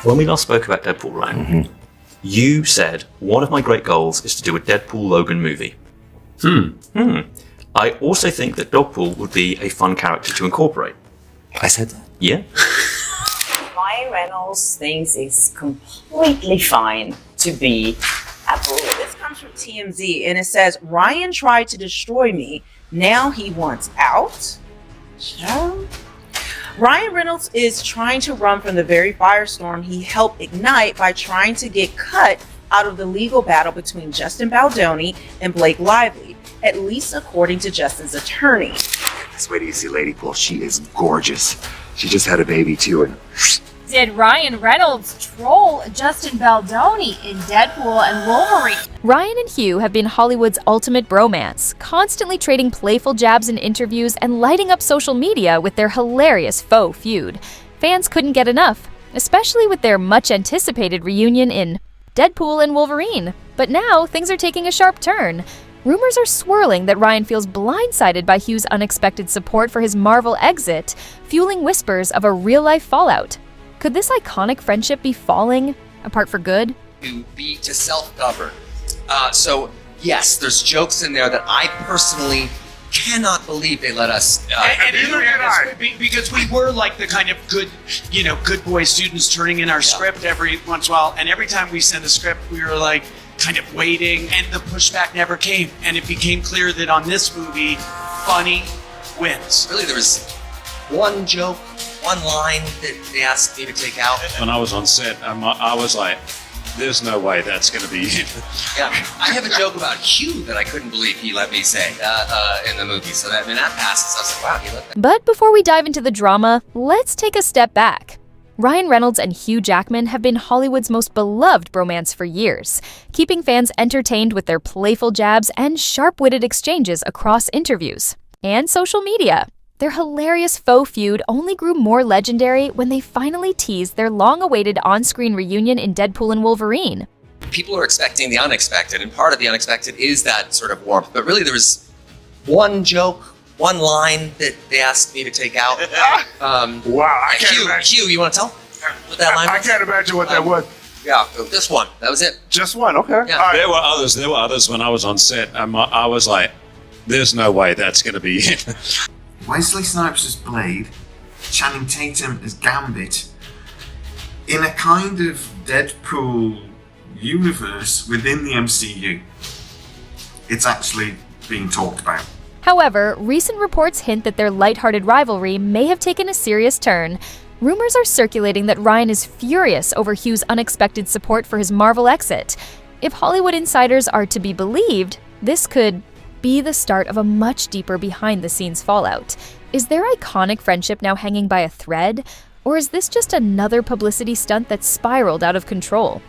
When we last spoke about Deadpool, Ryan, you said one of my great goals is to do a Deadpool Logan movie. I also think that Deadpool would be a fun character to incorporate. I said that? Yeah. Ryan Reynolds thinks it's completely fine to be a bully. This comes from TMZ, and it says, Ryan tried to destroy me. Now he wants out? So? Ryan Reynolds is trying to run from the very firestorm he helped ignite by trying to get cut out of the legal battle between Justin Baldoni and Blake Lively, at least according to Justin's attorney. This way, do you see Lady Pool? She is gorgeous. She just had a baby too, and Did Ryan Reynolds troll Justin Baldoni in Deadpool and Wolverine? Ryan and Hugh have been Hollywood's ultimate bromance, constantly trading playful jabs in interviews and lighting up social media with their hilarious faux feud. Fans couldn't get enough, especially with their much-anticipated reunion in Deadpool and Wolverine. But now, things are taking a sharp turn. Rumors are swirling that Ryan feels blindsided by Hugh's unexpected support for his Marvel exit, fueling whispers of a real-life fallout. Could this iconic friendship be falling apart for good? To self-govern. So yes, there's jokes in there that I personally cannot believe they let us. And either did I. Because we were like the kind of good, good boy students turning in our script every once in a while, and every time we sent a script, we were like kind of waiting, and the pushback never came. And it became clear that on this movie, funny wins. Really, there was one joke, one line that they asked me to take out. When I was on set, I was like, there's no way that's going to be it. Yeah, I have a joke about Hugh that I couldn't believe he let me say in the movie. So that passes. I was like, wow, he let that. But before we dive into the drama, let's take a step back. Ryan Reynolds and Hugh Jackman have been Hollywood's most beloved bromance for years, keeping fans entertained with their playful jabs and sharp-witted exchanges across interviews and social media. Their hilarious faux feud only grew more legendary when they finally teased their long-awaited on-screen reunion in Deadpool and Wolverine. People are expecting the unexpected, and part of the unexpected is that sort of warmth. But really, there was one joke, one line that they asked me to take out. wow, I can't imagine. Hugh, you want to tell what that line was? I can't imagine what that was. Yeah, this one. That was it. Just one, okay. Yeah. All right. There were others when I was on set. I was like, there's no way that's going to be it. Wesley Snipes as Blade, Channing Tatum as Gambit, in a kind of Deadpool universe within the MCU. It's actually being talked about. However, recent reports hint that their lighthearted rivalry may have taken a serious turn. Rumors are circulating that Ryan is furious over Hugh's unexpected support for his Marvel exit. If Hollywood insiders are to be believed, this could be the start of a much deeper behind-the-scenes fallout. Is their iconic friendship now hanging by a thread? Or is this just another publicity stunt that spiraled out of control?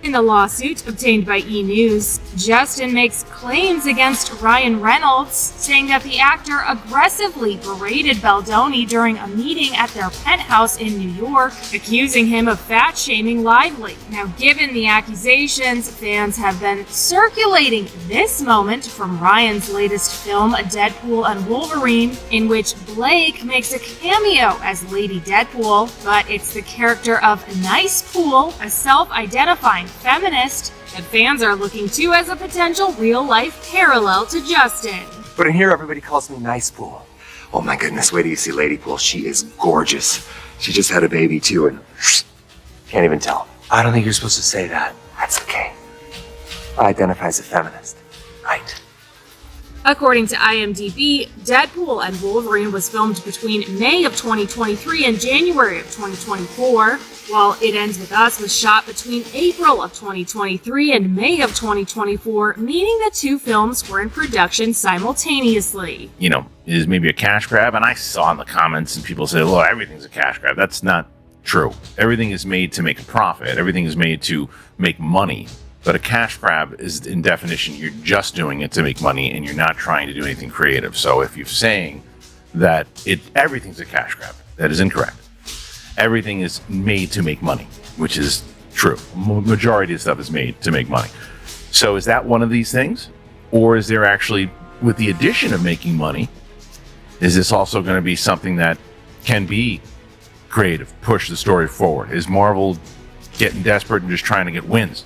In the lawsuit obtained by E! News, Justin makes claims against Ryan Reynolds, saying that the actor aggressively berated Baldoni during a meeting at their penthouse in New York, accusing him of fat-shaming Lively. Now, given the accusations, fans have been circulating this moment from Ryan's latest film, Deadpool and Wolverine, in which Blake makes a cameo as Lady Deadpool, but it's the character of Nice Pool, a self-identifying feminist that fans are looking to as a potential real-life parallel to Justin. But in here, everybody calls me Nice Pool. Oh my goodness, wait till you see Lady Pool. She is gorgeous. She just had a baby too, and can't even tell. I don't think you're supposed to say that. That's okay. I identify as a feminist. Right. According to IMDb, Deadpool and Wolverine was filmed between May of 2023 and January of 2024, while It Ends With Us was shot between April of 2023 and May of 2024, meaning the two films were in production simultaneously. Is maybe a cash grab, and I saw in the comments and people say, well, everything's a cash grab. That's not true. Everything is made to make a profit. Everything is made to make money. But a cash grab is, in definition, you're just doing it to make money and you're not trying to do anything creative. So if you're saying that everything's a cash grab, that is incorrect. Everything is made to make money, which is true. Majority of stuff is made to make money. So is that one of these things? Or is there actually, with the addition of making money, is this also going to be something that can be creative, push the story forward? Is Marvel getting desperate and just trying to get wins?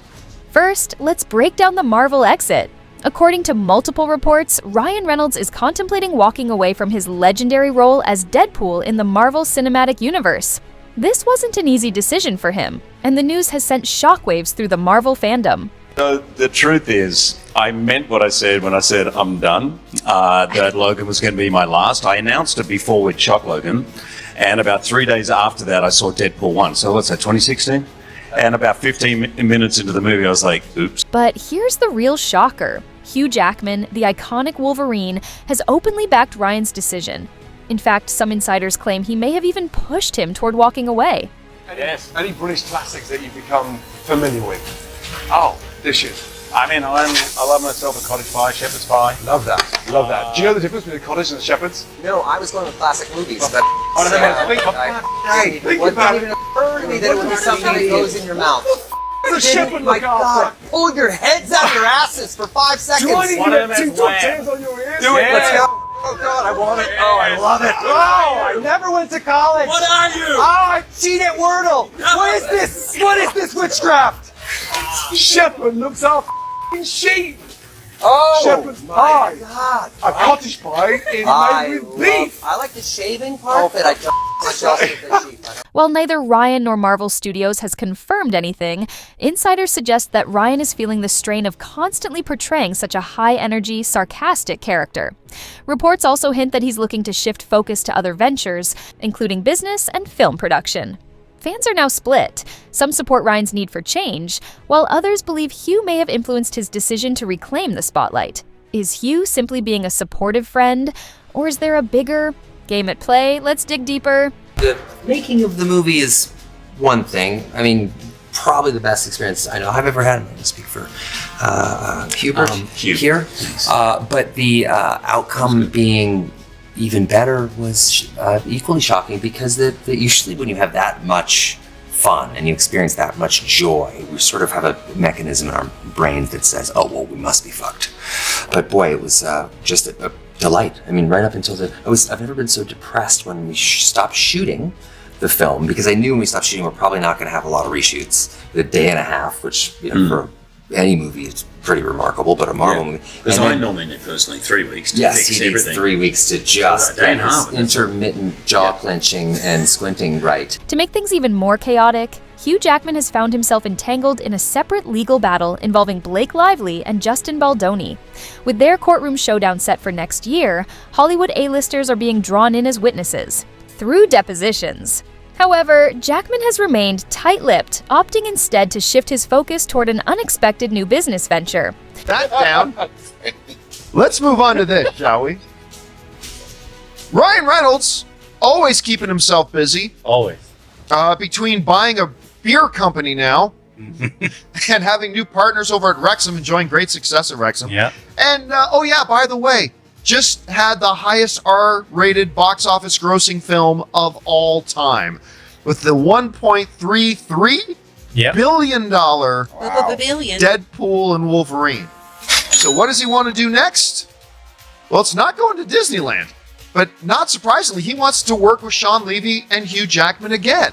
First, let's break down the Marvel exit. According to multiple reports, Ryan Reynolds is contemplating walking away from his legendary role as Deadpool in the Marvel Cinematic Universe. This wasn't an easy decision for him, and the news has sent shockwaves through the Marvel fandom. The truth is, I meant what I said when I said I'm done. That Logan was going to be my last. I announced it before we'd shot Logan, and about 3 days after that, I saw Deadpool 1. So what's that, 2016? And about 15 minutes into the movie, I was like, oops. But here's the real shocker. Hugh Jackman, the iconic Wolverine, has openly backed Ryan's decision. In fact, some insiders claim he may have even pushed him toward walking away. Any British classics that you've become familiar with? Oh, dishes. I mean, I love myself a cottage pie, shepherd's pie. Love that. Love that. Do you know the difference between a cottage and a shepherd's? No, I was going with classic movies. But Think what about didn't it. even occur to me that it would be something that goes in your mouth. The shepherd My look God, after. pull your heads out of your asses for 5 seconds. Do you want to One of them get two has top lamb. tens on your ears? Do it. Yeah. Let's go. Oh God, I want it. Oh, I love it. Oh, I never went to college. What are you? Oh, I cheat at Wordle. What is this? What is this witchcraft? Shepherd looks after sheep. Oh, Shepherd's my pie. God. A cottage pie is made with beef. I like the shaving part, but I don't myself with the sheep. While neither Ryan nor Marvel Studios has confirmed anything, insiders suggest that Ryan is feeling the strain of constantly portraying such a high-energy, sarcastic character. Reports also hint that he's looking to shift focus to other ventures, including business and film production. Fans are now split. Some support Ryan's need for change, while others believe Hugh may have influenced his decision to reclaim the spotlight. Is Hugh simply being a supportive friend, or is there a bigger game at play? Let's dig deeper. The making of the movie is one thing. I mean, probably the best experience I know I've ever had. I'm going to speak for Hubert Hugh. here. But the outcome being even better was equally shocking because usually when you have that much fun and you experience that much joy, we sort of have a mechanism in our brains that says, oh, well, we must be fucked. But boy, it was just a delight. I mean, right up until I've never been so depressed when we stopped shooting the film, because I knew when we stopped shooting, we're probably not going to have a lot of reshoots. The day and a half, which, you know, for any movie, it's pretty remarkable, but a Marvel movie. Because I nominated personally 3 weeks to Yes, fix he needs everything. 3 weeks to just Day get and a half, his intermittent jaw clenching and squinting right. To make things even more chaotic, Hugh Jackman has found himself entangled in a separate legal battle involving Blake Lively and Justin Baldoni. With their courtroom showdown set for next year, Hollywood A-listers are being drawn in as witnesses, through depositions. However, Jackman has remained tight-lipped, opting instead to shift his focus toward an unexpected new business venture. That down. Let's move on to this, shall we? Ryan Reynolds, always keeping himself busy. Always. Between buying a beer company now and having new partners over at Wrexham, enjoying great success at Wrexham. Yeah. And, oh yeah, by the way, just had the highest R-rated box office grossing film of all time with the $1.33 billion Deadpool and Wolverine. So what does he want to do next? Well, it's not going to Disneyland. But not surprisingly, he wants to work with Sean Levy and Hugh Jackman again.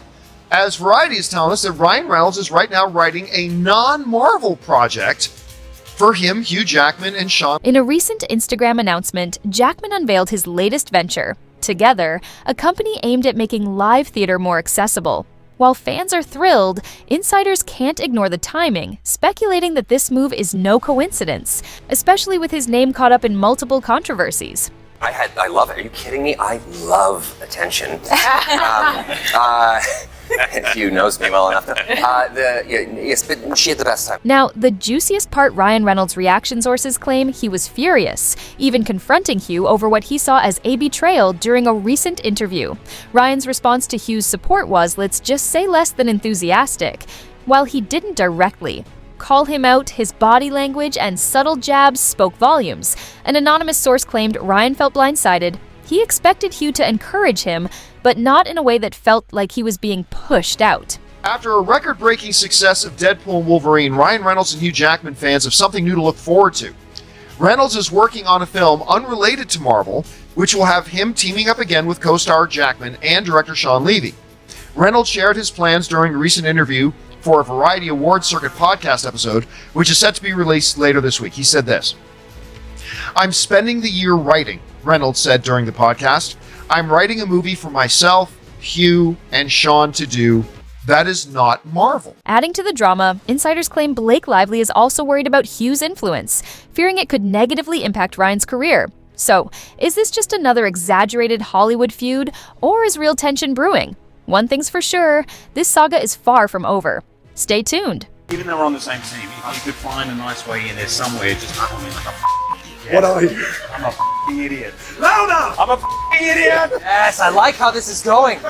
As Variety is telling us that Ryan Reynolds is right now writing a non-Marvel project for him, Hugh Jackman, and Sean. In a recent Instagram announcement, Jackman unveiled his latest venture, Together, a company aimed at making live theater more accessible. While fans are thrilled, insiders can't ignore the timing, speculating that this move is no coincidence, especially with his name caught up in multiple controversies. I love it. Are you kidding me? I love attention. Hugh knows me well enough. Yes, but she had the best time. Now, the juiciest part, Ryan Reynolds' reaction sources claim he was furious, even confronting Hugh over what he saw as a betrayal during a recent interview. Ryan's response to Hugh's support was, let's just say, less than enthusiastic. While he didn't directly call him out, his body language and subtle jabs spoke volumes. An anonymous source claimed Ryan felt blindsided. He expected Hugh to encourage him, but not in a way that felt like he was being pushed out. After a record-breaking success of Deadpool and Wolverine, Ryan Reynolds and Hugh Jackman fans have something new to look forward to. Reynolds is working on a film unrelated to Marvel, which will have him teaming up again with co-star Jackman and director Sean Levy. Reynolds shared his plans during a recent interview for a Variety Awards Circuit podcast episode, which is set to be released later this week. He said this: "I'm spending the year writing," Reynolds said during the podcast. "I'm writing a movie for myself, Hugh, and Sean to do. That is not Marvel." Adding to the drama, insiders claim Blake Lively is also worried about Hugh's influence, fearing it could negatively impact Ryan's career. So, is this just another exaggerated Hollywood feud, or is real tension brewing? One thing's for sure, this saga is far from over. Stay tuned. Even though we're on the same team, if you could find a nice way in there somewhere, just call me like a idiot. What are you? I'm a idiot. Louder! I'm a idiot! Yes, I like how this is going.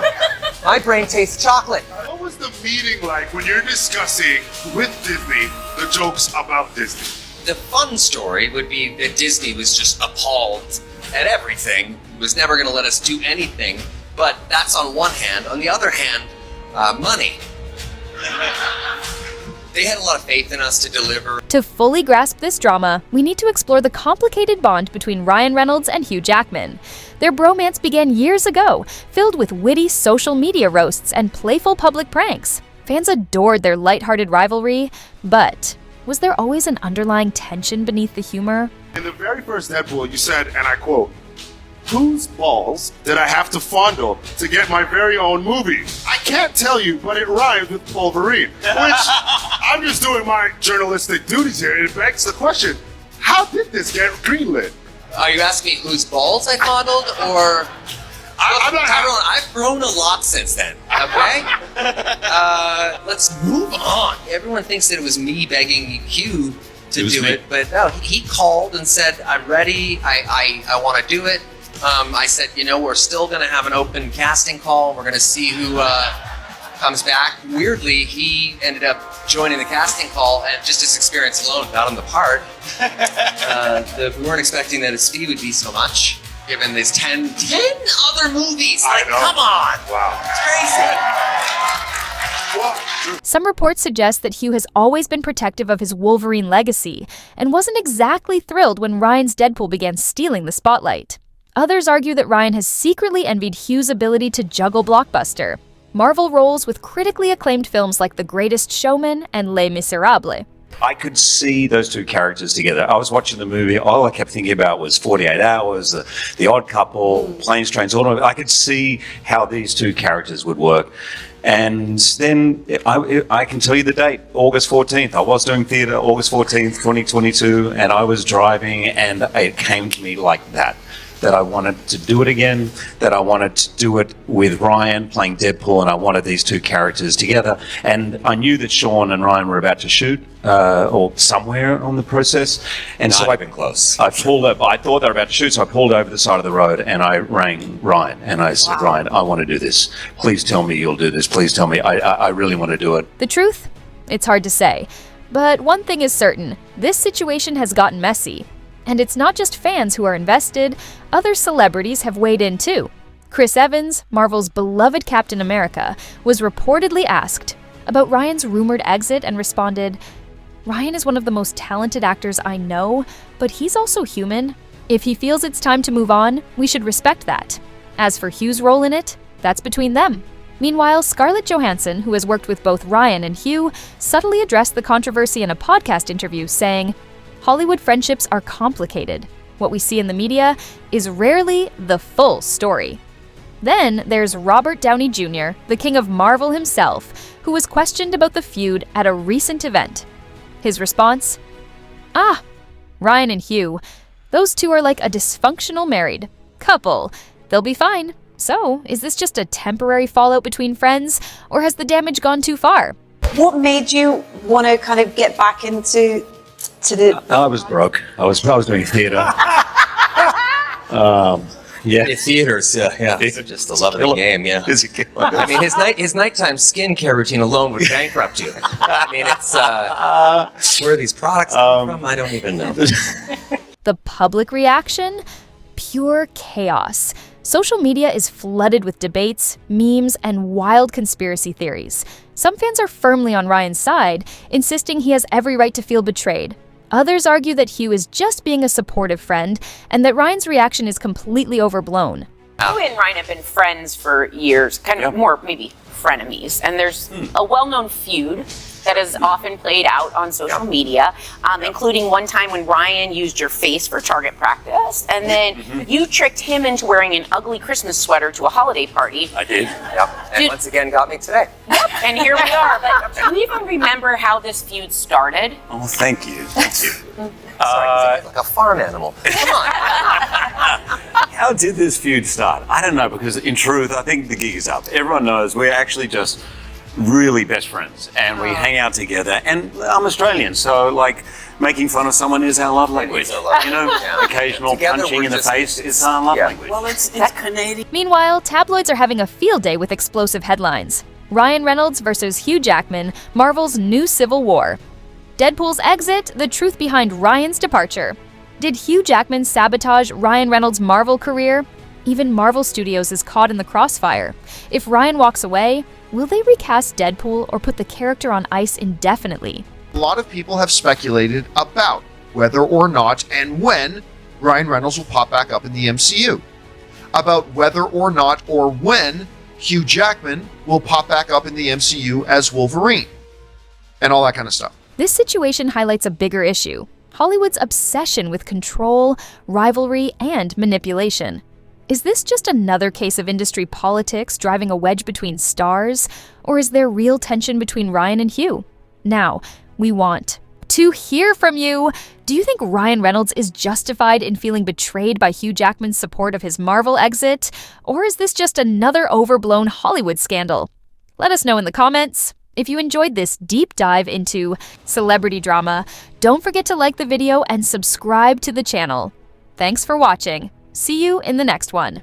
My brain tastes chocolate. What was the meeting like when you're discussing with Disney the jokes about Disney? The fun story would be that Disney was just appalled at everything, was never going to let us do anything. But that's on one hand. On the other hand, money. They had a lot of faith in us to deliver. To fully grasp this drama, we need to explore the complicated bond between Ryan Reynolds and Hugh Jackman. Their bromance began years ago, filled with witty social media roasts and playful public pranks. Fans adored their lighthearted rivalry, but was there always an underlying tension beneath the humor? In the very first Deadpool, you said, and I quote, "Whose balls did I have to fondle to get my very own movie? I can't tell you, but it rhymes with Wolverine." Which, I'm just doing my journalistic duties here. It begs the question, how did this get greenlit? Are you asking me whose balls I fondled, or... I'm not... Tyrone, I've grown a lot since then, okay? Let's move on. Everyone thinks that it was me begging Hugh to do it, but no, he called and said, "I'm ready, I want to do it." I said, we're still going to have an open casting call. We're going to see who comes back. Weirdly, he ended up joining the casting call, and just his experience alone got him the part. We weren't expecting that his fee would be so much, given there's 10 other movies. Like, come on. Wow. It's crazy. Some reports suggest that Hugh has always been protective of his Wolverine legacy, and wasn't exactly thrilled when Ryan's Deadpool began stealing the spotlight. Others argue that Ryan has secretly envied Hugh's ability to juggle blockbuster Marvel roles with critically acclaimed films like The Greatest Showman and Les Miserables. I could see those two characters together. I was watching the movie. All I kept thinking about was 48 Hours, the Odd Couple, Planes, Trains, Automobile. I could see how these two characters would work. And then I can tell you the date, August 14th. I was doing theatre, August 14th, 2022, and I was driving, and it came to me like that I wanted to do it again, that I wanted to do it with Ryan playing Deadpool, and I wanted these two characters together. And I knew that Sean and Ryan were about to shoot, or somewhere on the process. And so I've been close. I pulled up, I thought they were about to shoot, so I pulled over the side of the road and I rang Ryan and I said, "Ryan, I want to do this. Please tell me you'll do this. Please tell me. I really want to do it." The truth? It's hard to say. But one thing is certain, this situation has gotten messy. And it's not just fans who are invested, other celebrities have weighed in too. Chris Evans, Marvel's beloved Captain America, was reportedly asked about Ryan's rumored exit and responded, "Ryan is one of the most talented actors I know, but he's also human. If he feels it's time to move on, we should respect that. As for Hugh's role in it, that's between them." Meanwhile, Scarlett Johansson, who has worked with both Ryan and Hugh, subtly addressed the controversy in a podcast interview, saying, "Hollywood friendships are complicated. What we see in the media is rarely the full story." Then there's Robert Downey Jr., the king of Marvel himself, who was questioned about the feud at a recent event. His response? Ryan and Hugh. Those two are like a dysfunctional married couple. They'll be fine. So, is this just a temporary fallout between friends, or has the damage gone too far? What made you want to kind of get back into I was broke. I was doing theatre. Yeah. The theaters, yeah. Just the love of the game, yeah. I mean, his nighttime skincare routine alone would bankrupt you. I mean, it's where these products come from, I don't even know. The public reaction? Pure chaos. Social media is flooded with debates, memes, and wild conspiracy theories. Some fans are firmly on Ryan's side, insisting he has every right to feel betrayed. Others argue that Hugh is just being a supportive friend, and that Ryan's reaction is completely overblown. Hugh and Ryan have been friends for years, kind of more maybe frenemies, and there's a well-known feud that is often played out on social media, including one time when Ryan used your face for target practice, and then you tricked him into wearing an ugly Christmas sweater to a holiday party. I did. Yep. And once again, got me today. Yep, and here we are. But do you even remember how this feud started? Oh, thank you. Thank you. Sorry, like a farm animal. Come on. How did this feud start? I don't know, because in truth, I think the gig is up. Everyone knows we're actually just really best friends, and we hang out together. And I'm Australian, so like making fun of someone is our love language. You know, occasional Together, punching we're in the just- face is our love language. Well, it's Canadian. Meanwhile, tabloids are having a field day with explosive headlines. Ryan Reynolds versus Hugh Jackman, Marvel's new Civil War. Deadpool's exit, the truth behind Ryan's departure. Did Hugh Jackman sabotage Ryan Reynolds' Marvel career? Even Marvel Studios is caught in the crossfire. If Ryan walks away, will they recast Deadpool or put the character on ice indefinitely? A lot of people have speculated about whether or not and when Ryan Reynolds will pop back up in the MCU. About whether or not or when Hugh Jackman will pop back up in the MCU as Wolverine. And all that kind of stuff. This situation highlights a bigger issue: Hollywood's obsession with control, rivalry, and manipulation. Is this just another case of industry politics driving a wedge between stars, or is there real tension between Ryan and Hugh? Now, we want to hear from you. Do you think Ryan Reynolds is justified in feeling betrayed by Hugh Jackman's support of his Marvel exit, or is this just another overblown Hollywood scandal? Let us know in the comments. If you enjoyed this deep dive into celebrity drama, don't forget to like the video and subscribe to the channel. Thanks for watching. See you in the next one.